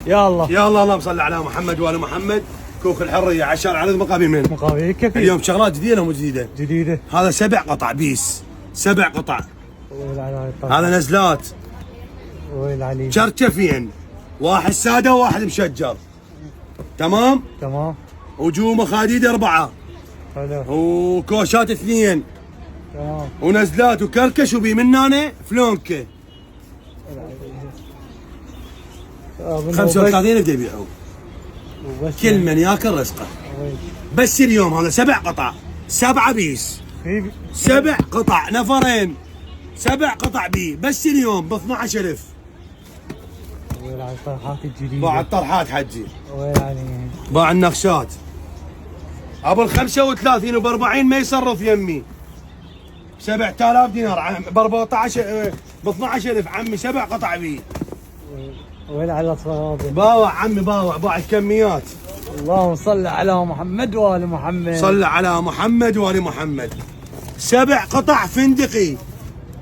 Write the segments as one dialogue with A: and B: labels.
A: يا الله
B: يا الله اللهم صل على محمد وال محمد. كوك الحريه عشان عدد مقابل من
A: مقابل كيف
B: اليوم شغلات جديده ومو جديده؟
A: جديده.
B: هذا 7 قطع بيس، 7 قطع.
A: ويل على الطرح.
B: هذا نزلات
A: ويل عليك.
B: شرشفين، واحد ساده وواحد مشجر. تمام؟
A: تمام.
B: وجوه مخاديد 4
A: حلو.
B: وكوشات 2
A: تمام.
B: ونزلات وكركش وبي من هنا فلونكه 35 بده يبيعوا. كل من ياكل رزقه. بس اليوم هذا 7 قطع، 7 بيس، 7 قطع نفرين، 7 قطع بي بس اليوم ب 12,000.
A: ويل على الطرحات الجديده.
B: باع الطرحات حجي،
A: ويل عليك.
B: باع النقشات ابو ال 35 وب 40 ما يصرف يمي. 7000 دينار ب 14 ب 12,000 عمي، 7 قطع بي.
A: ويل على الصوابع.
B: باوع عمي باوع، باع الكميات.
A: اللهم صل على محمد وآل محمد.
B: صل على محمد وآل محمد. 7 قطع فندقي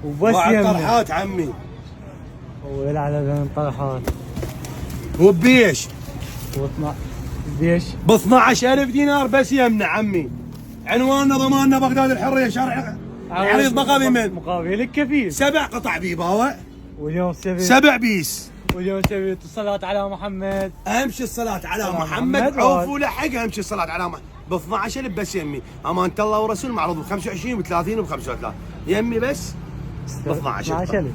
A: وبس
B: باع
A: يمنا.
B: الطرحات عمي.
A: ويل على الطرحات.
B: وبيش
A: ليش؟
B: ب 12,000 دينار بس يمنا عمي. عنواننا ضماننا بغداد الحريه شارع عريض مقابل من
A: مقابلك كفيل.
B: 7 قطع بي باوع.
A: واليوم
B: 7 بيس.
A: واليوم سويت الصلاة على محمد.
B: امشي الصلاة على
A: محمد
B: محمد. عوف ولحق امشي الصلاة على محمد. ب 12,000 بس يمي. امانة الله ورسول معروض ب 25 ب 30 وب 35 يمي بس ب 12,000.